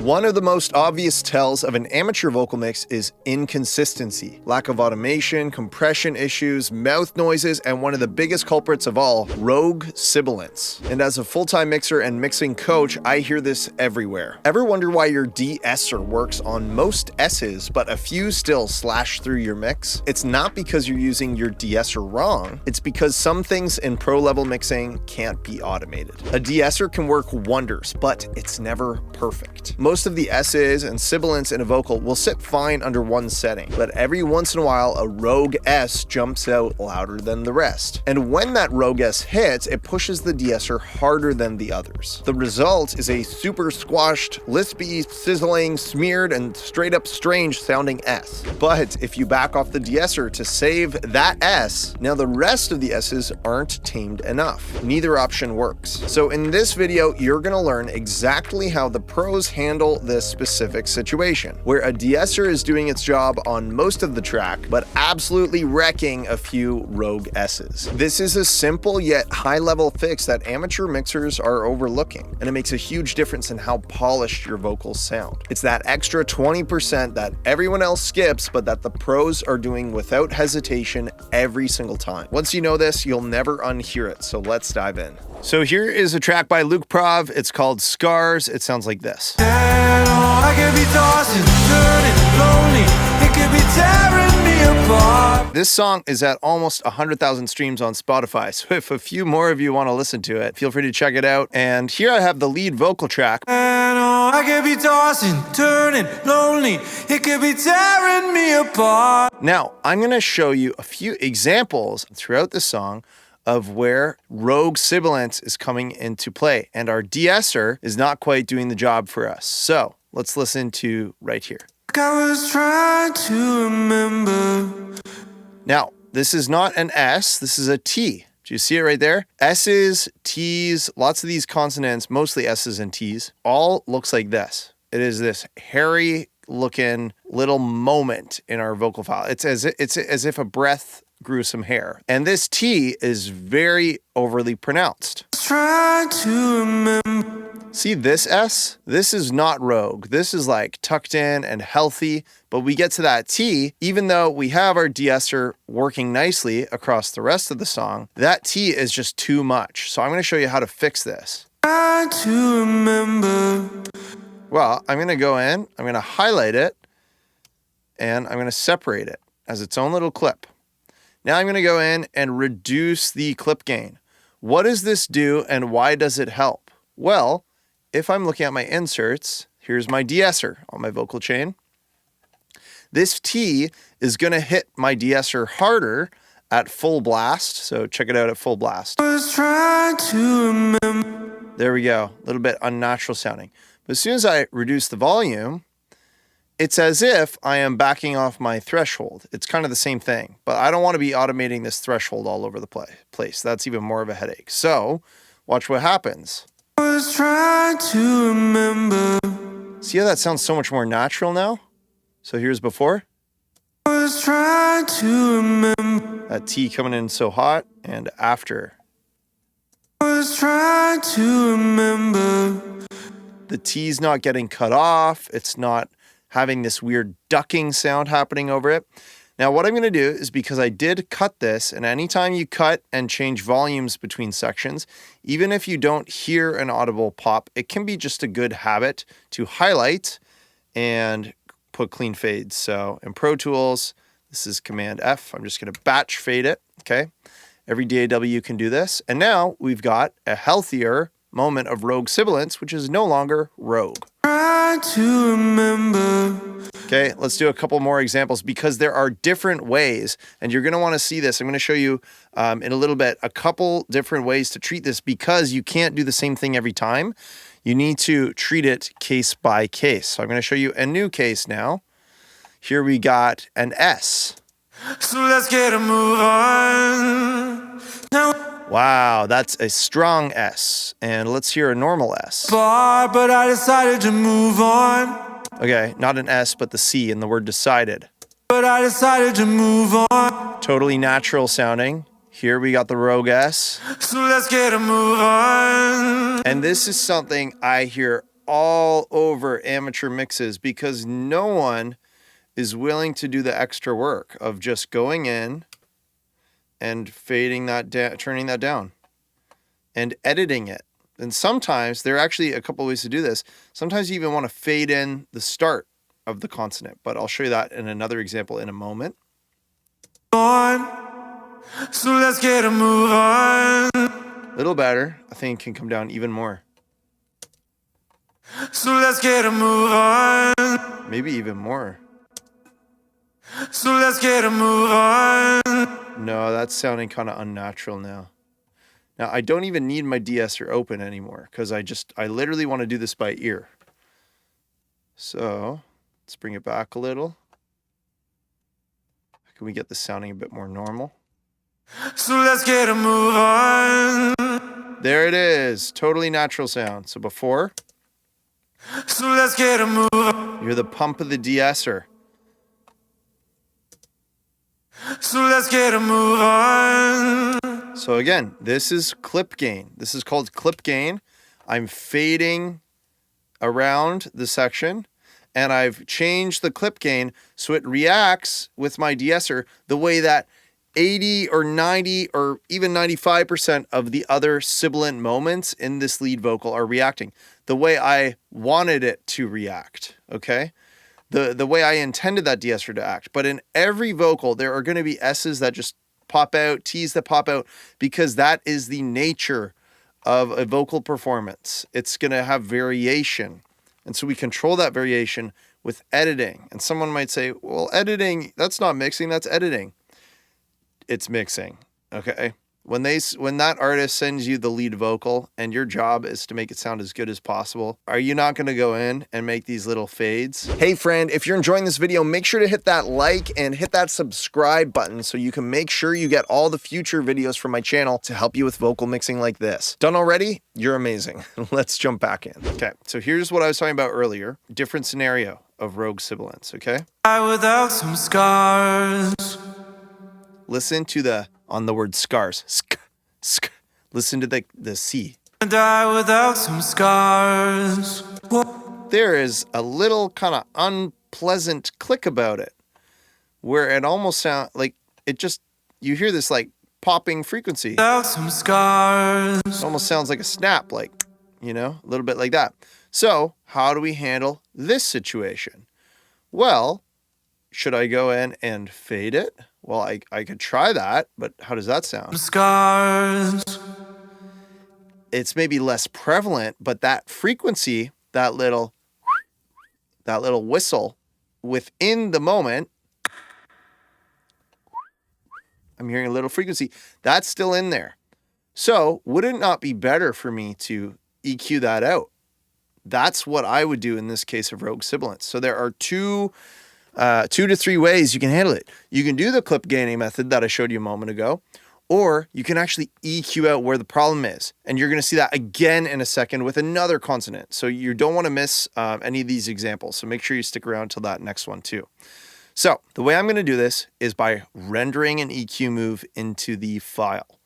One of the most obvious tells of an amateur vocal mix is inconsistency, lack of automation, compression issues, mouth noises, and one of the biggest culprits of all, rogue sibilance. And as a full-time mixer and mixing coach, I hear this everywhere. Ever wonder why your de-esser works on most S's, but a few still slash through your mix? It's not because you're using your de-esser wrong, it's because some things in pro-level mixing can't be automated. A de-esser can work wonders, but it's never perfect. Most of the S's and sibilance in a vocal will sit fine under one setting, but every once in a while a rogue S jumps out louder than the rest. And when that rogue S hits, it pushes the de-esser harder than the others. The result is a super squashed, lispy, sizzling, smeared, and straight up strange sounding S. But if you back off the de-esser to save that S, now the rest of the S's aren't tamed enough. Neither option works. So in this video, you're gonna learn exactly how the pros handle this specific situation, where a de-esser is doing its job on most of the track, but absolutely wrecking a few rogue S's. This is a simple yet high-level fix that amateur mixers are overlooking, and it makes a huge difference in how polished your vocals sound. It's that extra 20% that everyone else skips, but that the pros are doing without hesitation every single time. Once you know this, you'll never unhear it, so let's dive in. So here is a track by Luke Prov. It's called Scars. It sounds like this. I can be tossing, turning, lonely. It could be tearing me apart. This song is at almost 100,000 streams on Spotify, so if a few more of you want to listen to it, feel free to check it out. And here I have the lead vocal track. I can be tossing, turning, lonely. It could be tearing me apart. Now, I'm going to show you a few examples throughout the song of where rogue sibilance is coming into play, and our de-esser is not quite doing the job for us. So let's listen to right here. I was trying to remember. Now, this is not an S, this is a T. Do you see it right there? S's, T's, lots of these consonants, mostly S's and T's, all looks like this. It is this hairy looking little moment in our vocal file. It's as if a breath grew some hair. And this T is very overly pronounced. Trying to remember. See this S? This is not rogue. This is like tucked in and healthy, but we get to that T, even though we have our de-esser working nicely across the rest of the song, that T is just too much. So I'm gonna show you how to fix this. Trying to remember. Well, I'm gonna go in, I'm gonna highlight it, and I'm gonna separate it as its own little clip. Now I'm gonna go in and reduce the clip gain. What does this do and why does it help? Well, if I'm looking at my inserts, here's my de-esser on my vocal chain. This T is gonna hit my de-esser harder at full blast. So check it out at full blast. I was trying to remember. There we go, a little bit unnatural sounding. But as soon as I reduce the volume, it's as if I am backing off my threshold. It's kind of the same thing, but I don't want to be automating this threshold all over the place. That's even more of a headache. So watch what happens. I was trying to remember. See how that sounds so much more natural now? So here's before. I was trying to remember. That T coming in so hot, and after. I was trying to remember. The T's not getting cut off. It's not having this weird ducking sound happening over it. Now what I'm gonna do is, because I did cut this, and anytime you cut and change volumes between sections, even if you don't hear an audible pop, it can be just a good habit to highlight and put clean fades. So in Pro Tools, this is Command F. I'm just gonna batch fade it, okay? Every DAW can do this. And now we've got a healthier moment of rogue sibilance, which is no longer rogue. Trying to remember. Okay, let's do a couple more examples, because there are different ways, and you're gonna wanna see this. I'm gonna show you in a little bit a couple different ways to treat this, because you can't do the same thing every time. You need to treat it case by case. So I'm gonna show you a new case now. Here we got an S. So let's get a move on. Now. Wow, that's a strong S. And let's hear a normal S. But I decided to move on. Okay, not an S, but the C in the word decided. But I decided to move on. Totally natural sounding. Here we got the rogue S. So let's get a move on. And this is something I hear all over amateur mixes because no one is willing to do the extra work of just going in and fading that down, turning that down, and editing it. And sometimes there are actually a couple ways to do this. Sometimes you even want to fade in the start of the consonant, but I'll show you that in another example in a moment. So let's get a move on. A little better. I think it can come down even more. So let's get a move on. Maybe even more. So let's get a move on. No, that's sounding kind of unnatural now. Now, I don't even need my de-esser open anymore because I literally want to do this by ear. So let's bring it back a little. Can we get this sounding a bit more normal? So let's get a move on. There it is. Totally natural sound. So before, So let's get a move on. you hear the pump of the de-esser. So let's get a move on. So again, this is clip gain. This is called clip gain. I'm fading around the section, and I've changed the clip gain so it reacts with my de-esser the way that 80 or 90 or even 95% of the other sibilant moments in this lead vocal are reacting the way I wanted it to react, okay? The way I intended that de-esser to act. But in every vocal, there are going to be S's that just pop out, T's that pop out, because that is the nature of a vocal performance. It's going to have variation. And so we control that variation with editing. And someone might say, well, editing, that's not mixing, that's editing. It's mixing, okay? When that artist sends you the lead vocal and your job is to make it sound as good as possible, are you not going to go in and make these little fades? Hey friend, if you're enjoying this video, make sure to hit that like and hit that subscribe button so you can make sure you get all the future videos from my channel to help you with vocal mixing like this. Done already? You're amazing. Let's jump back in. Okay, so here's what I was talking about earlier. Different scenario of rogue sibilance, okay? Without some scars. Listen to on the word scars. Sk. Listen to the C. Die without some scars. There is a little kind of unpleasant click about it where it almost sounds like you hear this like popping frequency. Without some scars. It almost sounds like a snap, like, a little bit like that. So how do we handle this situation? Well, should I go in and fade it? Well, I could try that, but how does that sound? Scars. It's maybe less prevalent, but that frequency, that little whistle within the moment, I'm hearing a little frequency, that's still in there. So would it not be better for me to EQ that out? That's what I would do in this case of rogue sibilance. So there are two to three ways you can handle it. You can do the clip gaining method that I showed you a moment ago, or you can actually EQ out where the problem is. And you're going to see that again in a second with another consonant. So you don't want to miss any of these examples. So make sure you stick around till that next one too. So the way I'm going to do this is by rendering an EQ move into the file.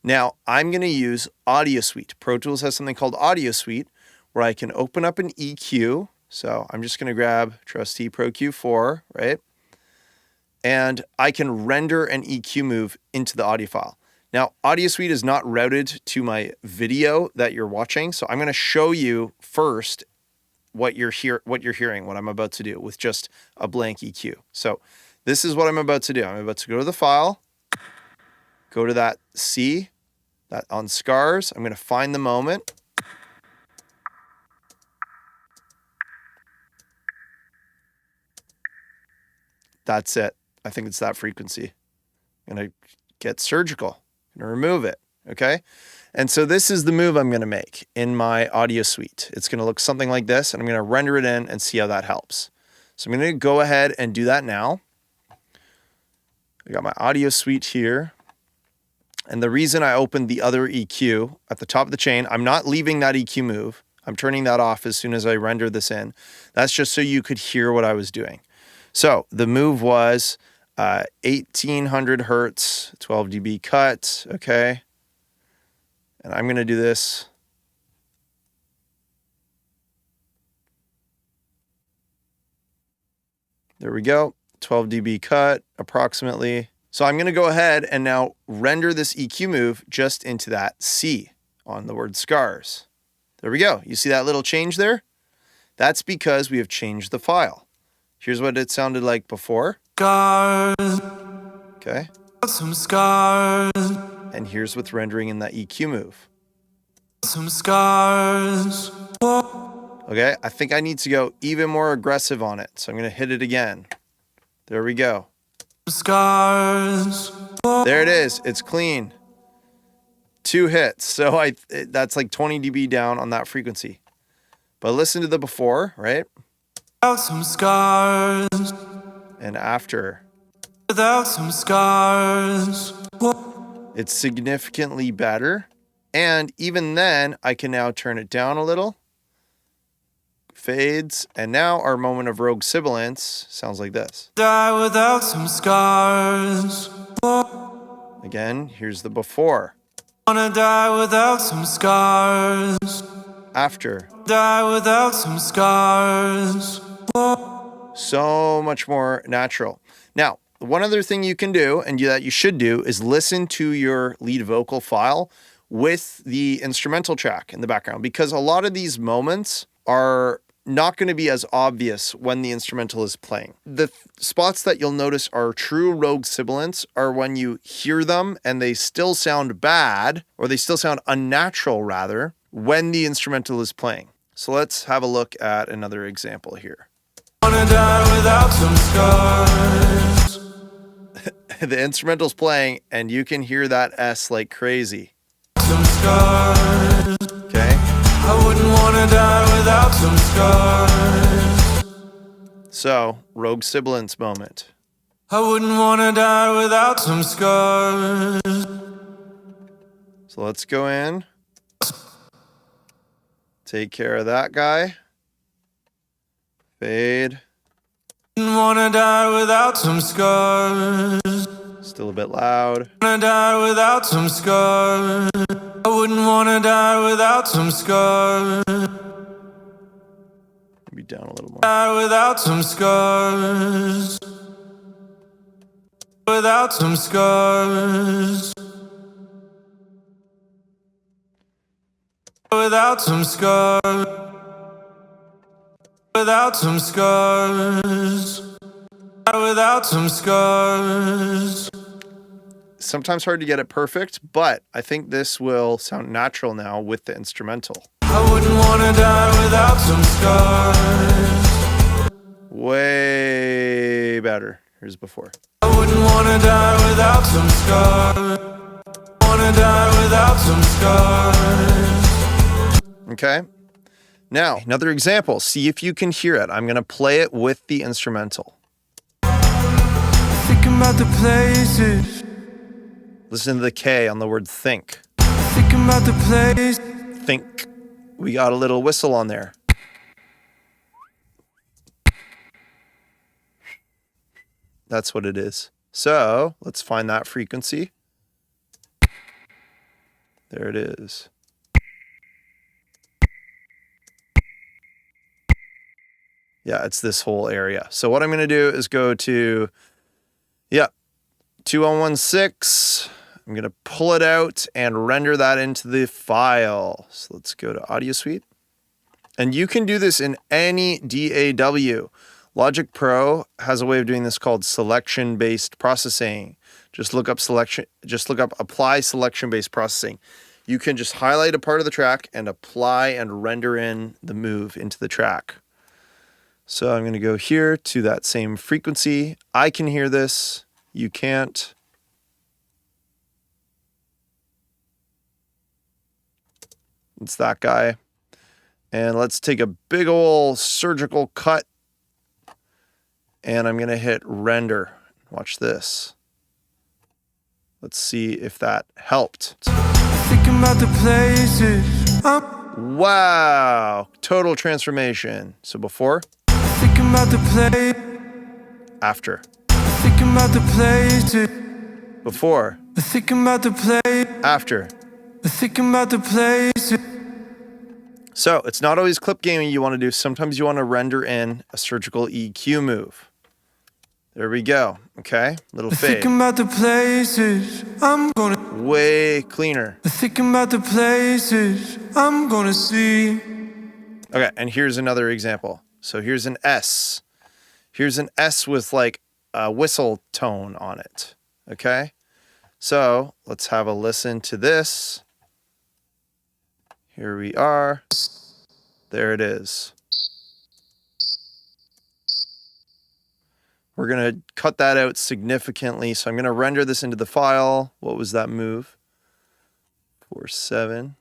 Now I'm going to use Audio Suite. Pro Tools has something called Audio Suite where I can open up an EQ. So I'm just going to grab Trustee Pro Q4, right? And I can render an EQ move into the audio file. Now, Audio Suite is not routed to my video that you're watching, so I'm going to show you first what you're hearing, what I'm about to do with just a blank EQ. So this is what I'm about to do. I'm about to go to the file, go to that C, that on scars. I'm going to find the moment. That's it. I think it's that frequency. I'm going to get surgical. I'm going to remove it. Okay. And so this is the move I'm going to make in my Audio Suite. It's going to look something like this, and I'm going to render it in and see how that helps. So I'm going to go ahead and do that now. I got my Audio Suite here. And the reason I opened the other EQ at the top of the chain, I'm not leaving that EQ move. I'm turning that off as soon as I render this in. That's just so you could hear what I was doing. So the move was 1800 hertz, 12 dB cut, okay? And I'm going to do this There we go. 12 dB cut approximately. So I'm going to go ahead and now render this EQ move just into that C on the word scars. There we go. You see that little change there? That's because we have changed the file. Here's what it sounded like before. Scars, Okay. some scars, And here's what's rendering in that EQ move. some scars. Okay, I think I need to go even more aggressive on it. So I'm going to hit it again. There we go. Scars. There it is. It's clean. 2 hits. So that's like 20 dB down on that frequency. But listen to the before, right? Without some scars. And after. Without some scars. It's significantly better. And even then, I can now turn it down a little. Fades. And now our moment of rogue sibilance sounds like this. Die without some scars. Again, here's the before. Wanna die without some scars. After. Die without some scars. So much more natural. Now, one other thing you can do, and that you should do, is listen to your lead vocal file with the instrumental track in the background, because a lot of these moments are not going to be as obvious when the instrumental is playing. The spots that you'll notice are true rogue sibilants are when you hear them and they still sound bad, or they still sound unnatural rather, when the instrumental is playing. So let's have a look at another example here. Wanna die without some scars. The instrumental's playing and you can hear that S like crazy. Some scars. Okay? I wouldn't wanna die without some scars. So, rogue sibilance moment. I wouldn't wanna die without some scars. So let's go in. Take care of that guy. Fade. Wouldn't wanna die without some scars. Still a bit loud. Wanna die without some scars. I wouldn't wanna die without some scars. Maybe down a little more. Die without some scars. Without some scars. Without some scars. Without some scars. Without some scars. Sometimes hard to get it perfect, but I think this will sound natural now with the instrumental. I wouldn't wanna die without some scars. Way better. Here's before. I wouldn't wanna die without some scars. Wanna die without some scars. Okay. Now, another example. See if you can hear it. I'm going to play it with the instrumental. Thinking about the places. Listen to the K on the word think. Thinking about the place. Think. We got a little whistle on there. That's what it is. So, let's find that frequency. There it is. Yeah, it's this whole area. So what I'm going to do is go to, 2116. I'm going to pull it out and render that into the file. So let's go to Audio Suite. And you can do this in any DAW. Logic Pro has a way of doing this called selection-based processing. Just look up apply selection-based processing. You can just highlight a part of the track and apply and render in the move into the track. So I'm going to go here to that same frequency. I can hear this. You can't. It's that guy. And let's take a big ol' surgical cut. And I'm going to hit render. Watch this. Let's see if that helped. Thinking about the places. Wow. Total transformation. So before. Thinking about the place. After. Thinking about the places. Before. Thinking about the place. After. Thinking about the places. So it's not always clip gaming you want to do. Sometimes you want to render in a surgical EQ move. There we go. Okay, little fade. Thinking about the places I'm gonna. Way cleaner. Thinking about the places I'm gonna see. Okay, and here's another example. So here's an S. Here's an S with like a whistle tone on it. Okay, so let's have a listen to this. Here we are. There it is. We're going to cut that out significantly. So I'm going to render this into the file. What was that move? 4-7.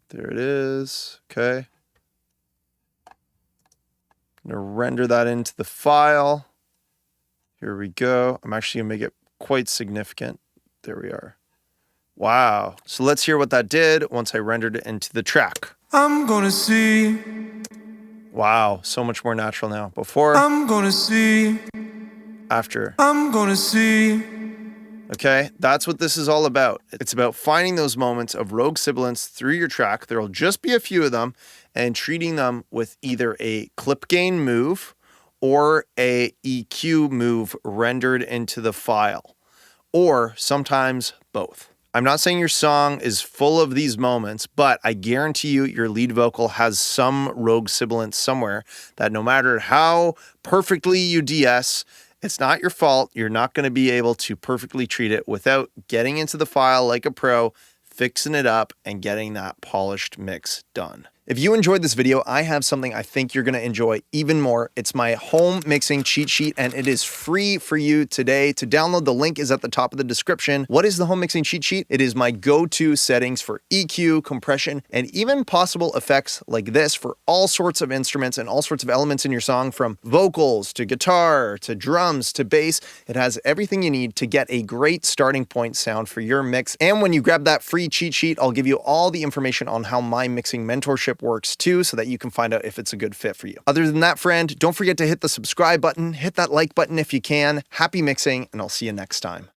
There it is. Okay. I'm going to render that into the file. Here we go. I'm actually going to make it quite significant. There we are. Wow. So let's hear what that did once I rendered it into the track. I'm gonna see. Wow, so much more natural now. Before, I'm gonna see. after. I'm gonna see. Okay, that's what this is all about. It's about finding those moments of rogue sibilance through your track. There'll just be a few of them, and treating them with either a clip gain move or a EQ move rendered into the file, or sometimes both. I'm not saying your song is full of these moments, but I guarantee you your lead vocal has some rogue sibilance somewhere that no matter how perfectly you de-ess, it's not your fault. You're not going to be able to perfectly treat it without getting into the file like a pro, fixing it up, and getting that polished mix done. If you enjoyed this video, I have something I think you're going to enjoy even more. It's my home mixing cheat sheet, and it is free for you today. To download, the link is at the top of the description. What is the home mixing cheat sheet? It is my go-to settings for EQ, compression, and even possible effects like this for all sorts of instruments and all sorts of elements in your song, from vocals to guitar to drums to bass. It has everything you need to get a great starting point sound for your mix. And when you grab that free cheat sheet, I'll give you all the information on how my mixing mentorship works too, so that you can find out if it's a good fit for you. Other than that, friend, don't forget to hit the subscribe button, hit that like button if you can. Happy mixing, and I'll see you next time.